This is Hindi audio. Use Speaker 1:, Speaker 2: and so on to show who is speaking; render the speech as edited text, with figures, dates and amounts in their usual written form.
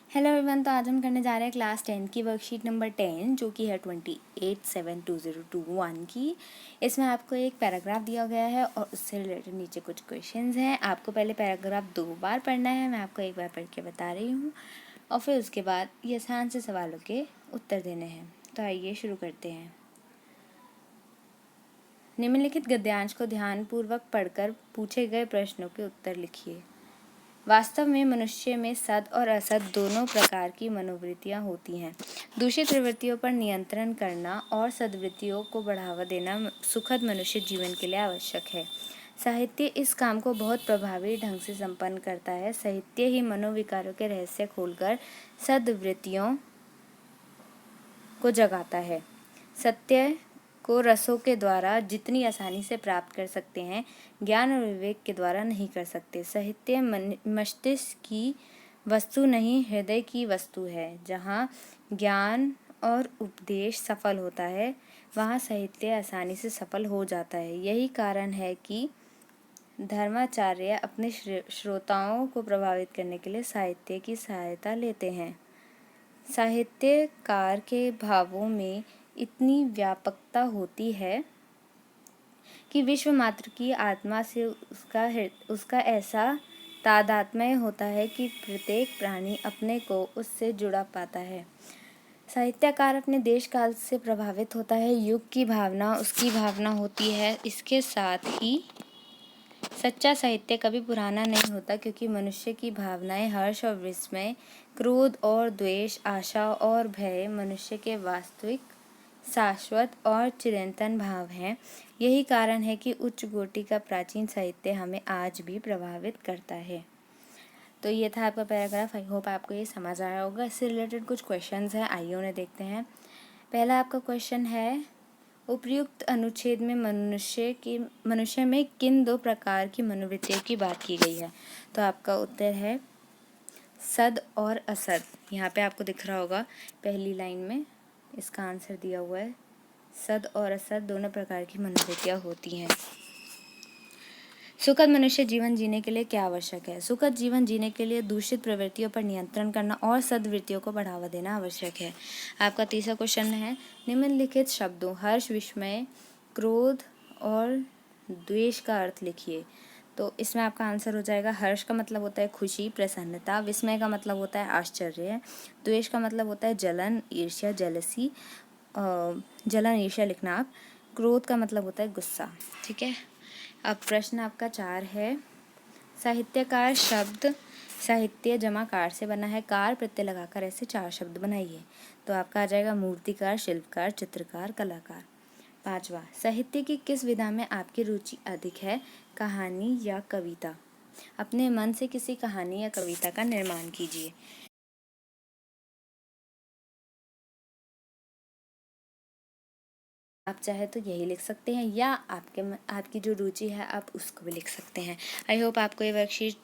Speaker 1: Hello everyone. तो आज हम करने जा रहे हैं क्लास 10 की वर्कशीट नंबर 10 जो कि है 28/7/2021 की। इसमें आपको एक पैराग्राफ दिया गया है और उससे रिलेटेड नीचे कुछ क्वेश्चंस हैं। आपको पहले पैराग्राफ 2 बार पढ़ना है, मैं आपको एक बार पढ़ के बता रही हूँ और फिर उसके बाद ये आसान से सवालों के उत्तर देने हैं। तो आइए शुरू करते हैं। निम्नलिखित गद्यांश को ध्यानपूर्वक पढ़कर पूछे गए प्रश्नों के उत्तर लिखिए। वास्तव में मनुष्य में सद और असद दोनों प्रकार की मनोवृत्तियां होती हैं। दूषित प्रवृत्तियों पर नियंत्रण करना और सद्वृत्तियों को बढ़ावा देना सुखद मनुष्य जीवन के लिए आवश्यक है। साहित्य इस काम को बहुत प्रभावी ढंग से संपन्न करता है। साहित्य ही मनोविकारों के रहस्य खोलकर सद्वृत्तियों को जगाता है। सत्य को रसों के द्वारा जितनी आसानी से प्राप्त कर सकते हैं, ज्ञान और विवेक के द्वारा नहीं कर सकते। साहित्य मस्तिष्क की वस्तु नहीं, हृदय की वस्तु है। जहाँ ज्ञान और उपदेश सफल होता है, वहाँ साहित्य आसानी से सफल हो जाता है। यही कारण है कि धर्माचार्य अपने श्रोताओं को प्रभावित करने के लिए साहित्य की सहायता लेते हैं। साहित्यकार के भावों में इतनी व्यापकता होती है कि विश्व मात्र की आत्मा से उसका ऐसा तादात्म्य होता है कि प्रत्येक प्राणी अपने को उससे जुड़ा पाता है। साहित्यकार अपने देश काल से प्रभावित होता है। युग की भावना उसकी भावना होती है। इसके साथ ही सच्चा साहित्य कभी पुराना नहीं होता, क्योंकि मनुष्य की भावनाएं हर्ष और विस्मय, क्रोध और द्वेष, आशा और भय मनुष्य के वास्तविक, शाश्वत और चिरंतन भाव हैं। यही कारण है कि उच्च कोटि का प्राचीन साहित्य हमें आज भी प्रभावित करता है। तो ये था आपका पैराग्राफ। आई होप आपको ये समझ आया होगा। इससे रिलेटेड कुछ क्वेश्चंस हैं, आइए उन्हें देखते हैं। पहला आपका क्वेश्चन है, उपयुक्त अनुच्छेद में मनुष्य में किन दो प्रकार की मनोवृत्तियों की बात की गई है? तो आपका उत्तर है सद और असद। यहाँ पे आपको दिख रहा होगा पहली लाइन में इसका आंसर दिया हुआ है। सद और असद दोनों प्रकार की मनोवृत्तियाँ होती हैं। सुखद मनुष्य जीवन जीने के लिए क्या आवश्यक है? सुखद जीवन जीने के लिए दूषित प्रवृत्तियों पर नियंत्रण करना और सद्वृत्तियों को बढ़ावा देना आवश्यक है। आपका तीसरा क्वेश्चन है, निम्नलिखित शब्दों हर्ष, विस्मय, क्रोध और द्वेष का अर्थ लिखिए। तो इसमें आपका आंसर हो जाएगा, हर्ष का मतलब होता है खुशी, प्रसन्नता। विस्मय का मतलब होता है आश्चर्य। द्वेष का मतलब होता है जलन, ईर्ष्या, जेलसी, जलन, ईर्ष्या लिखना आप। क्रोध का मतलब होता है गुस्सा। ठीक है। अब प्रश्न आपका 4 है, साहित्यकार शब्द साहित्य जमा कार से बना है। कार प्रत्यय लगाकर ऐसे 4 शब्द बनाइए। तो आपका आ जाएगा मूर्तिकार, शिल्पकार, चित्रकार, कलाकार। 5वां, साहित्य की किस विधा में आपकी रुचि अधिक है? कहानी या कविता? अपने मन से किसी कहानी या कविता का निर्माण कीजिए। आप चाहे तो यही लिख सकते हैं या आपकी जो रुचि है आप उसको भी लिख सकते हैं। आई होप आपको ये वर्कशीट